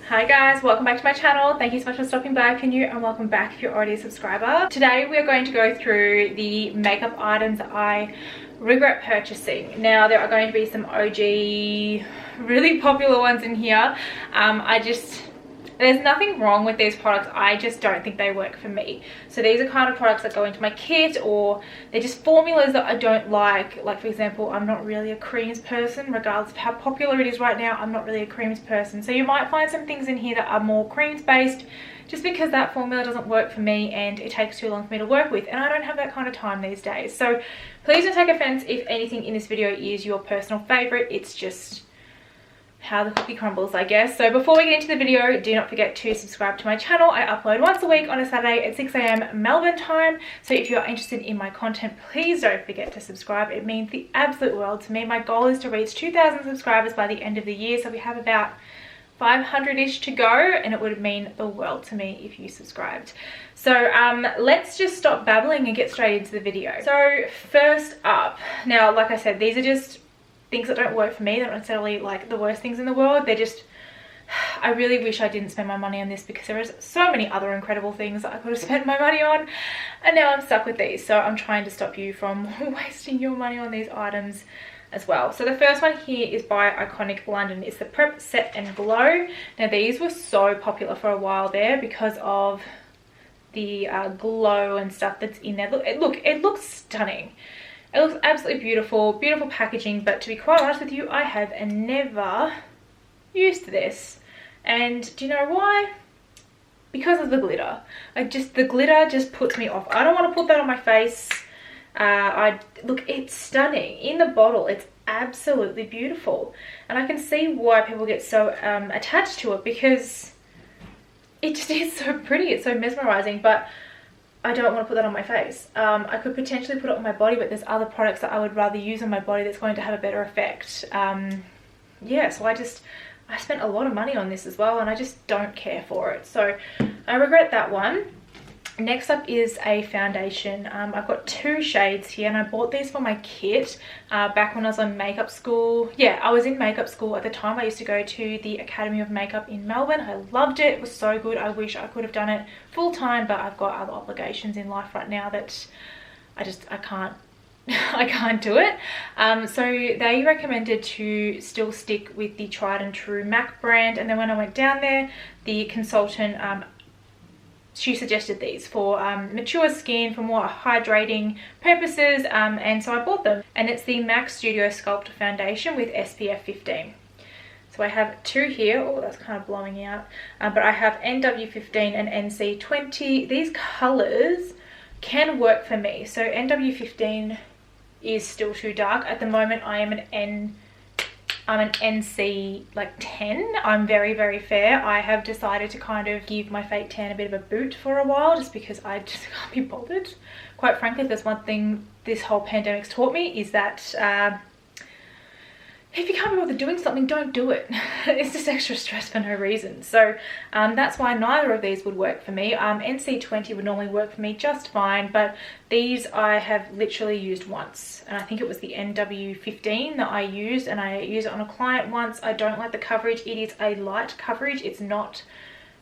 Hi guys, welcome back to my channel. Thank you so much for stopping by if you're new, and welcome back if you're already a subscriber. Today we are going to go through the makeup items that I regret purchasing. Now there are going to be some OG really popular ones in here. There's nothing wrong with these products, I just don't think they work for me. So these are kind of products that go into my kit, or they're just formulas that I don't like. Like for example, I'm not really a creams person, regardless of how popular it is right now. I'm not really a creams person. So you might find some things in here that are more creams based, just because that formula doesn't work for me and it takes too long for me to work with, and I don't have that kind of time these days. So please don't take offense if anything in this video is your personal favorite. It's just how the cookie crumbles, I guess. So before we get into the video, do not forget to subscribe to my channel. I upload once a week on a Saturday at 6 AM Melbourne time. So if you're interested in my content, please don't forget to subscribe. It means the absolute world to me. My goal is to reach 2,000 subscribers by the end of the year. So we have about 500-ish to go, and it would mean the world to me if you subscribed. So let's just stop babbling and get straight into the video. So first up, now like I said, these are just things that don't work for me. They're not necessarily like the worst things in the world. They're just, I really wish I didn't spend my money on this, because there is so many other incredible things that I could have spent my money on, and now I'm stuck with these. So I'm trying to stop you from wasting your money on these items as well. So the first one here is by Iconic London. It's the Prep Set and Glow. Now these were so popular for a while there because of the glow and stuff that's in there. Look, it looks stunning. It looks absolutely beautiful, beautiful packaging, but to be quite honest with you, I have never used this. And do you know why? Because of the glitter. The glitter just puts me off. I don't want to put that on my face. Look, it's stunning. In the bottle, it's absolutely beautiful. And I can see why people get so attached to it, because it just is so pretty. It's so mesmerizing, but I don't want to put that on my face. I could potentially put it on my body, but there's other products that I would rather use on my body that's going to have a better effect. Yeah, so I spent a lot of money on this as well, and I just don't care for it. So I regret that one. Next up is a foundation. I've got two shades here, and I bought these for my kit back when I was in makeup school. Yeah, I was in makeup school at the time. I used to go to the Academy of Makeup in Melbourne. I loved it. It was so good. I wish I could have done it full time, but I've got other obligations in life right now that I can't I can't do it. So they recommended to still stick with the tried and true MAC brand, and then when I went down there, the consultant she suggested these for mature skin, for more hydrating purposes, and so I bought them. And it's the MAC Studio Sculpt Foundation with SPF 15. So I have two here. Oh, that's kind of blowing out. But I have NW15 and NC20. These colors can work for me. So NW15 is still too dark. At the moment, I'm an NC like 10. I'm very, very fair. I have decided to kind of give my fake tan a bit of a boot for a while, just because I just can't be bothered. Quite frankly, if there's one thing this whole pandemic's taught me, is that if you can't be bothered doing something, don't do it. It's just extra stress for no reason. So that's why neither of these would work for me. NC20 would normally work for me just fine, but these I have literally used once, and I think it was the NW15 that I used, and I used it on a client once. I don't like the coverage. It is a light coverage. It's not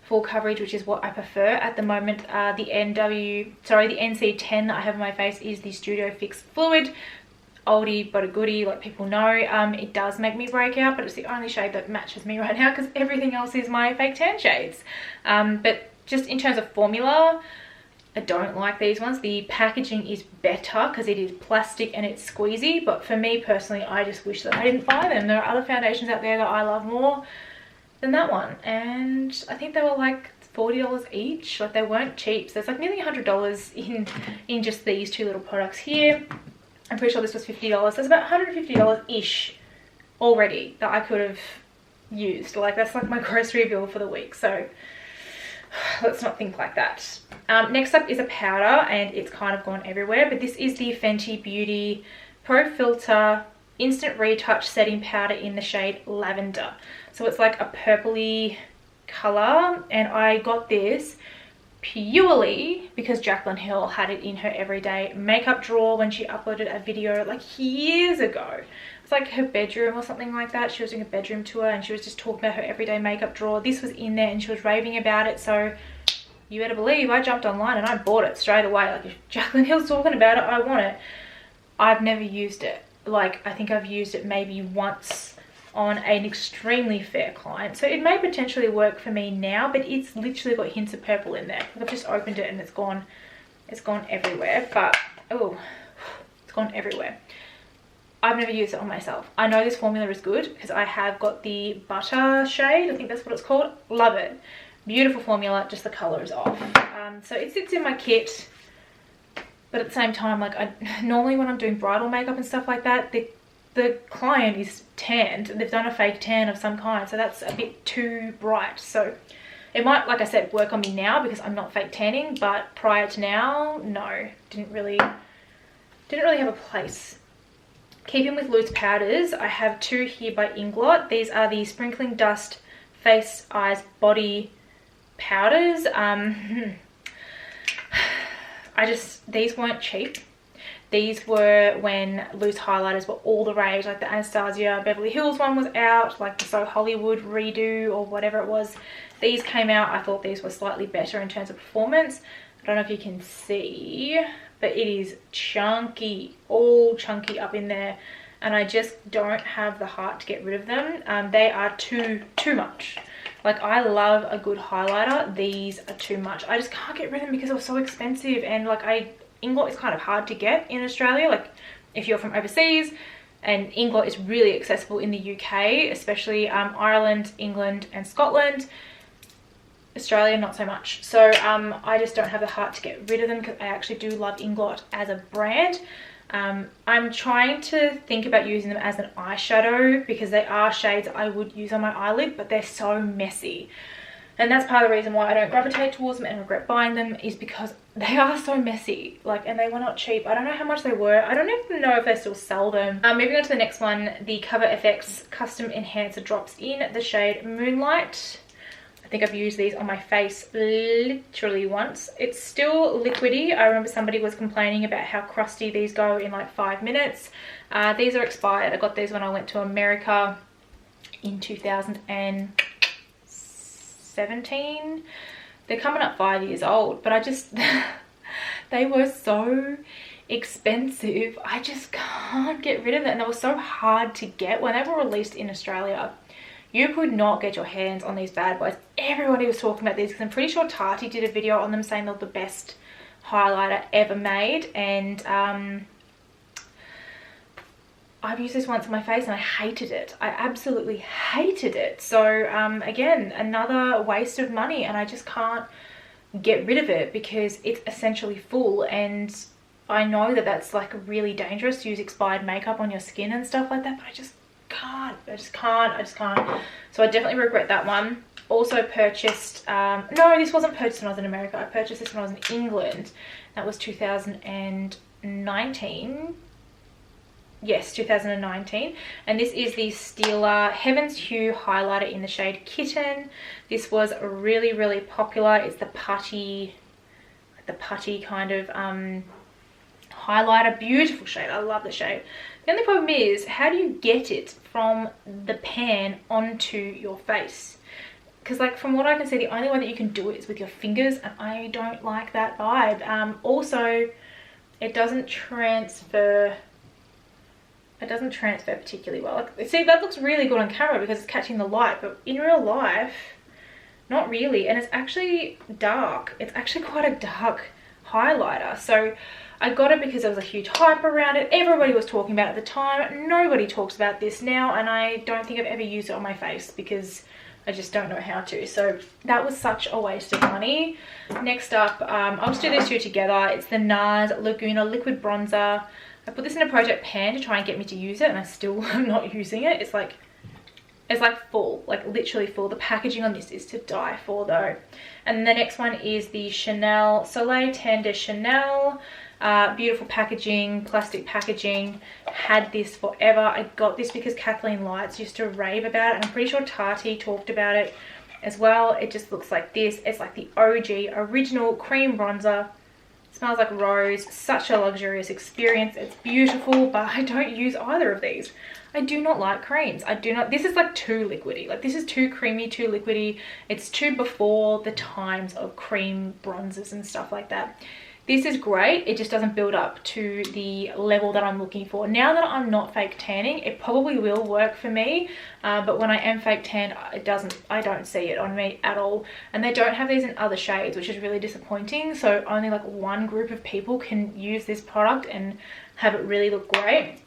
full coverage, which is what I prefer at the moment. The NC10 that I have on my face is the Studio Fix Fluid. Oldie but a goodie, like people know. It does make me break out, but it's the only shade that matches me right now, because everything else is my fake tan shades. But just in terms of formula, I don't like these ones. The packaging is better because it is plastic and it's squeezy, but for me personally, I just wish that I didn't buy them. There are other foundations out there that I love more than that one, and I think they were like $40 each. Like, they weren't cheap. So there's like nearly $100 in just these two little products here. I'm pretty sure this was $50. There's about $150-ish already that I could have used. Like, that's like my grocery bill for the week. So let's not think like that. Next up is a powder, and it's kind of gone everywhere, but this is the Fenty Beauty Pro Filter Instant Retouch Setting Powder in the shade Lavender. So it's like a purpley color, and I got this purely because Jaclyn Hill had it in her everyday makeup drawer when she uploaded a video like years ago it's like her bedroom or something like that. She was doing a bedroom tour and she was just talking about her everyday makeup drawer. This was in there and she was raving about it. So you better believe I jumped online and I bought it straight away. Like, if Jacqueline Hill's talking about it, I want it. I've never used it. Like, I think I've used it maybe once on an extremely fair client. So it may potentially work for me now, but it's literally got hints of purple in there. Like, I've just opened it and it's gone everywhere. But, oh, it's gone everywhere. I've never used it on myself. I know this formula is good because I have got the butter shade. I think that's what it's called. Love it. Beautiful formula, just the color is off. So it sits in my kit, but at the same time, like, normally when I'm doing bridal makeup and stuff like that, the client is tanned. They've done a fake tan of some kind, so that's a bit too bright. So it might, like I said, work on me now because I'm not fake tanning, but prior to now, no, didn't really have a place. Keeping with loose powders, I have two here by Inglot. These are the Sprinkling Dust Face, Eyes, Body powders. These weren't cheap. These were when loose highlighters were all the rage, like the Anastasia Beverly Hills one was out, like the So Hollywood redo or whatever it was. These came out. I thought these were slightly better in terms of performance. I don't know if you can see, but it is chunky, all chunky up in there, and I just don't have the heart to get rid of them. They are too much. Like, I love a good highlighter. These are too much. I just can't get rid of them because they're so expensive, and like, Inglot is kind of hard to get in Australia, like if you're from overseas, and Inglot is really accessible in the UK, especially Ireland, England and Scotland. Australia, not so much. So I just don't have the heart to get rid of them because I actually do love Inglot as a brand. I'm trying to think about using them as an eyeshadow because they are shades I would use on my eyelid, but they're so messy. And that's part of the reason why I don't gravitate towards them and regret buying them, is because they are so messy. Like, and they were not cheap. I don't know how much they were. I don't even know if they still sell them. Moving on to the next one, the Cover FX Custom Enhancer Drops in the shade Moonlight. I think I've used these on my face literally once. It's still liquidy. I remember somebody was complaining about how crusty these go in like 5 minutes. These are expired. I got these when I went to America in 2017. They're coming up 5 years old, but I just, they were so expensive. I just can't get rid of them. And they were so hard to get when they were released in Australia. You could not get your hands on these bad boys. Everybody was talking about these because I'm pretty sure Tarte did a video on them saying they're the best highlighter ever made. And I've used this once on my face and I hated it. I absolutely hated it. So again, another waste of money, and I just can't get rid of it because it's essentially full. And I know that that's like really dangerous to use expired makeup on your skin and stuff like that, but I just can't. So I definitely regret that one. Also purchased, no, this wasn't purchased when I was in America. I purchased this when I was in England. That was 2019. Yes, 2019. And this is the Stila Heaven's Hue highlighter in the shade Kitten. This was really, really popular. It's the putty kind of highlighter. Beautiful shade. I love the shade. The only problem is, how do you get it from the pan onto your face? Because like, from what I can see, the only way that you can do it is with your fingers, and I don't like that vibe. Also, it doesn't transfer particularly well. Like, see, that looks really good on camera because it's catching the light, but in real life, not really. And it's actually dark. It's actually quite a dark highlighter. So I got it because there was a huge hype around it. Everybody was talking about it at the time. Nobody talks about this now, and I don't think I've ever used it on my face because I just don't know how to. So that was such a waste of money. Next up, I'll just do these two together. It's the Nars Laguna Liquid Bronzer. I put this in a project pan to try and get me to use it, and I still am not using it. It's like full, like literally full. The packaging on this is to die for though. And the next one is the Chanel Soleil Tan de Chanel. Beautiful packaging, plastic packaging. Had this forever. I got this because Kathleen Lights used to rave about it, and I'm pretty sure Tarte talked about it as well. It just looks like this. It's like the OG original cream bronzer. Smells like rose. Such a luxurious experience. It's beautiful, but I don't use either of these. I do not like creams. I do not. This is like too liquidy. Like this is too creamy, too liquidy. It's too before the times of cream bronzers and stuff like that. This is great. It just doesn't build up to the level that I'm looking for. Now that I'm not fake tanning, it probably will work for me. But when I am fake tan, I don't see it on me at all. And they don't have these in other shades, which is really disappointing. So only like one group of people can use this product and have it really look great.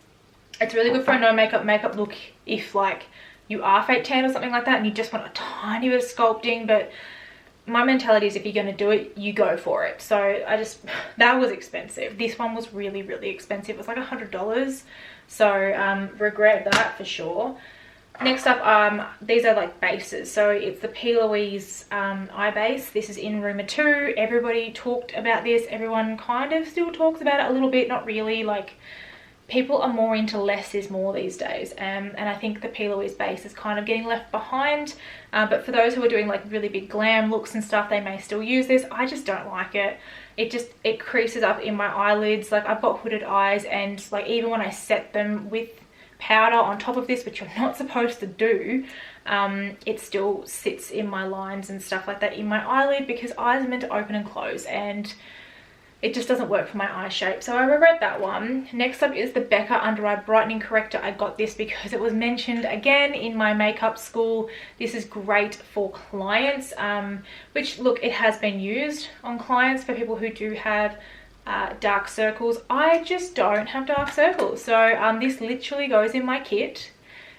It's really good for a no makeup look if like you are fake tan or something like that and you just want a tiny bit of sculpting. But my mentality is if you're going to do it, you go for it. So that was expensive. This one was really, really expensive. It was like $100. So regret that for sure. Next up, these are like bases. So it's the P. Louise eye base. This is in Rumor 2. Everybody talked about this. Everyone kind of still talks about it a little bit. Not really. Like, people are more into less is more these days, and I think the P. Louise base is kind of getting left behind, but for those who are doing like really big glam looks and stuff, they may still use this. I just don't like it. It creases up in my eyelids. Like, I've got hooded eyes, and like even when I set them with powder on top of this, which you're not supposed to do, it still sits in my lines and stuff like that in my eyelid, because eyes are meant to open and close, and it just doesn't work for my eye shape. So I regret that one. Next up is the Becca Under Eye Brightening Corrector. I got this because it was mentioned again in my makeup school. This is great for clients, which, look, it has been used on clients for people who do have dark circles. I just don't have dark circles. So this literally goes in my kit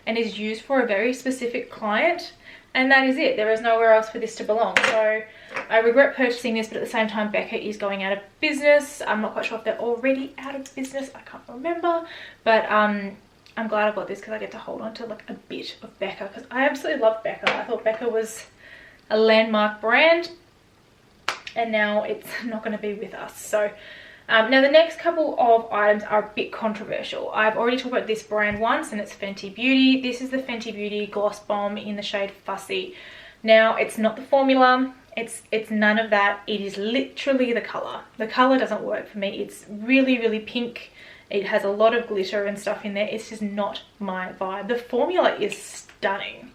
and is used for a very specific client. And that is it. There is nowhere else for this to belong. So I regret purchasing this, but at the same time, Becca is going out of business. I'm not quite sure if they're already out of business. I can't remember. But I'm glad I got this because I get to hold on to like a bit of Becca, because I absolutely love Becca. I thought Becca was a landmark brand, and now it's not going to be with us. So now the next couple of items are a bit controversial. I've already talked about this brand once, and it's Fenty Beauty. This is the Fenty Beauty Gloss Bomb in the shade Fussy. Now, it's not the formula. It's none of that. It is literally the color. The color doesn't work for me. It's really, really pink. It has a lot of glitter and stuff in there. It's just not my vibe. The formula is stunning.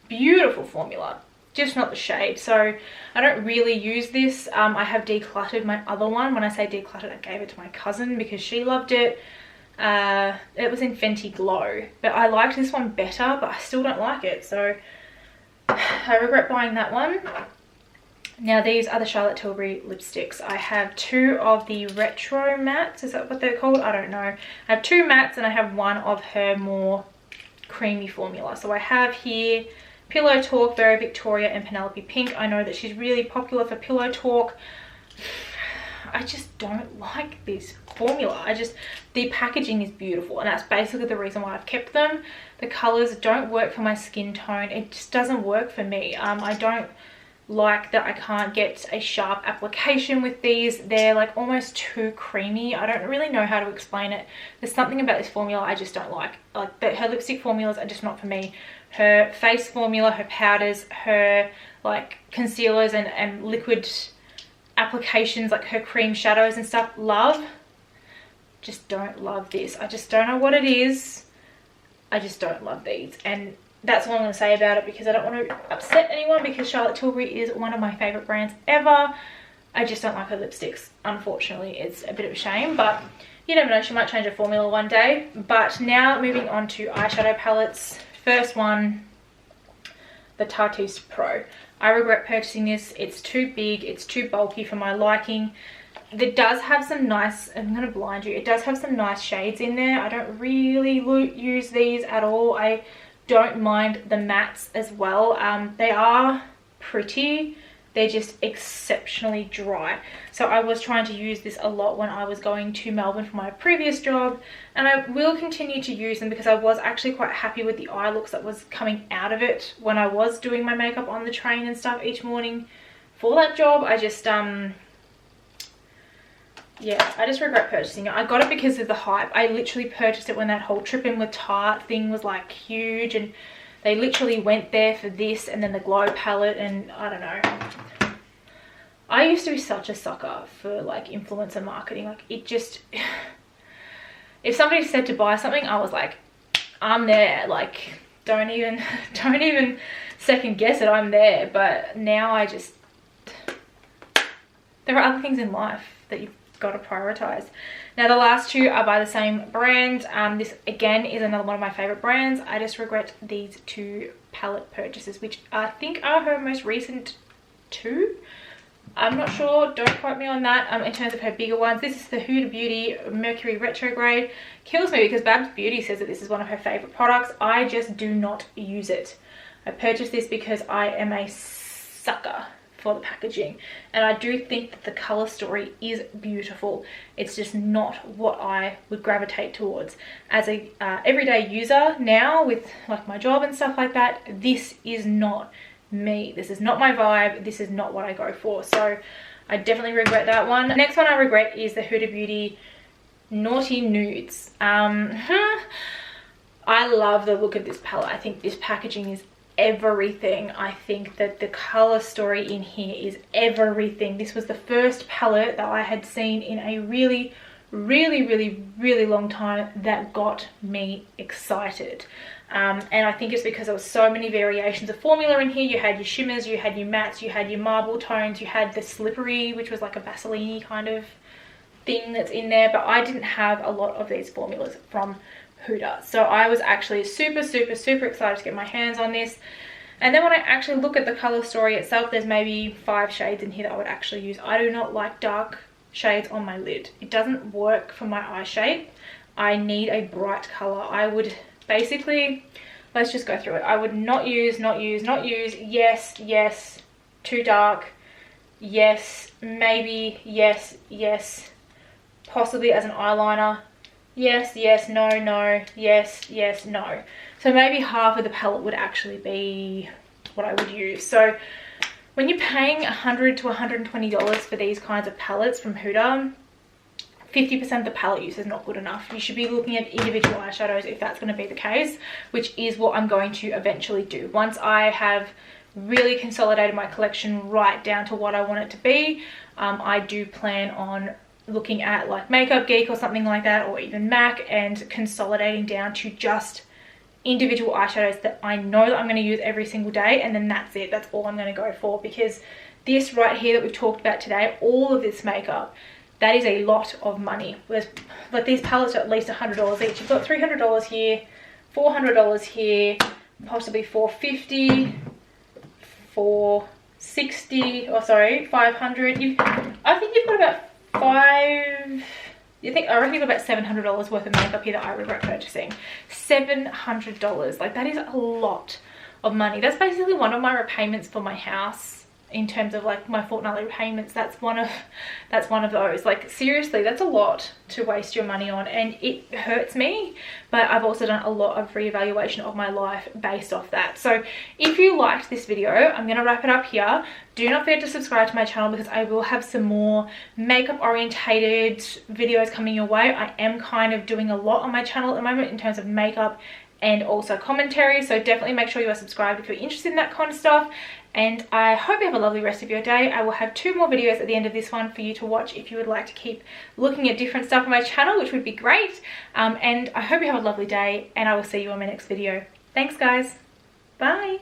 Beautiful formula. Just not the shade. So I don't really use this. I have decluttered my other one. When I say decluttered, I gave it to my cousin because she loved it. It was in Fenty Glow, but I liked this one better, but I still don't like it. So I regret buying that one. Now these are the Charlotte Tilbury lipsticks. I have two of the retro mattes. Is that what they're called? I don't know. I have two mattes and I have one of her more creamy formula. So I have here Pillow Talk, Very Victoria, and Penelope Pink. I know that she's really popular for Pillow Talk. I just don't like this formula. The packaging is beautiful, and that's basically the reason why I've kept them. The colors don't work for my skin tone. It just doesn't work for me. I don't like that I can't get a sharp application with these. They're like almost too creamy. I don't really know how to explain it. There's something about this formula I just don't like. Like, her lipstick formulas are just not for me. Her face formula, her powders, her like concealers and liquid applications, like her cream shadows and stuff, love. Just don't love this. I just don't know what it is. I just don't love these, and that's all I'm going to say about it, because I don't want to upset anyone, because Charlotte Tilbury is one of my favourite brands ever. I just don't like her lipsticks, unfortunately. It's a bit of a shame, but you never know, she might change her formula one day. But now moving on to eyeshadow palettes. First one, the Tarte Pro. I regret purchasing this. It's too big, it's too bulky for my liking. It does have some nice, I'm going to blind you, it does have some nice shades in there. I don't really use these at all. I don't mind the mattes as well. They are pretty. They're just exceptionally dry. So I was trying to use this a lot when I was going to Melbourne for my previous job, and I will continue to use them because I was actually quite happy with the eye looks that was coming out of it when I was doing my makeup on the train and stuff each morning for that job. I just yeah, I just regret purchasing it. I got it because of the hype. I literally purchased it when that whole Trip In with Tarte thing was like huge, and they literally went there for this and then the Glow palette, and I don't know. I used to be such a sucker for like influencer marketing. Like it just, if somebody said to buy something, I was like, I'm there. Like don't even second guess it, I'm there. But now I just, there are other things in life that you've got to prioritize. Now the last two are by the same brand. This again is another one of my favorite brands. I just regret these two palette purchases, which I think are her most recent two. I'm not sure, don't quote me on that. In terms of her bigger ones, this is the Huda Beauty Mercury Retrograde. Kills me because Babs Beauty says that this is one of her favorite products. I just do not use it. I purchased this because I am a sucker for the packaging, and I do think that the color story is beautiful. It's just not what I would gravitate towards as a everyday user now with like my job and stuff like that. This is not me. This is not my vibe. This is not what I go for. So I definitely regret that one. The next one I regret is the Huda Beauty Naughty Nudes. I love the look of this palette. I think this packaging is everything. I think that the color story in here is everything. This was the first palette that I had seen in a really long time that got me excited. And I think it's because there was so many variations of formula in here. You had your shimmers, you had your mattes, you had your marble tones, you had the slippery, which was like a Vaseline kind of thing that's in there. But I didn't have a lot of these formulas from Huda, so I was actually super excited to get my hands on this. And then when I actually look at the color story itself, there's maybe 5 shades in here that I would actually use. I do not like dark shades on my lid. It doesn't work for my eye shape. I need a bright color. I would basically, let's just go through it. I would not use, yes, too dark, yes, maybe, yes, possibly as an eyeliner, yes, no, yes, no. So maybe half of the palette would actually be what I would use. So when you're paying $100 to $120 for these kinds of palettes from Huda, 50% of the palette use is not good enough. You should be looking at individual eyeshadows if that's going to be the case, which is what I'm going to eventually do. Once I have really consolidated my collection right down to what I want it to be, I do plan on looking at like Makeup Geek or something like that, or even MAC, and consolidating down to just individual eyeshadows that I know that I'm going to use every single day, and then that's it. That's all I'm going to go for, because this right here that we've talked about today, all of this makeup, that is a lot of money. There's, like, these palettes are at least $100 each. You've got $300 here, $400 here, possibly $450, $460, or sorry, $500. I think you've got about I reckon you've got about $700 worth of makeup here that I regret purchasing. $700, like that is a lot of money. That's basically one of my repayments for my house. In terms of like my fortnightly repayments, that's one of those. Like seriously, that's a lot to waste your money on, and it hurts me. But I've also done a lot of reevaluation of my life based off that. So if you liked this video, I'm gonna wrap it up here. Do not forget to subscribe to my channel, because I will have some more makeup orientated videos coming your way. I am kind of doing a lot on my channel at the moment in terms of makeup and also commentary, so definitely make sure you are subscribed if you're interested in that kind of stuff. And I hope you have a lovely rest of your day. I will have 2 more videos at the end of this one for you to watch if you would like to keep looking at different stuff on my channel, which would be great. And I hope you have a lovely day, and I will see you on my next video. Thanks guys, bye.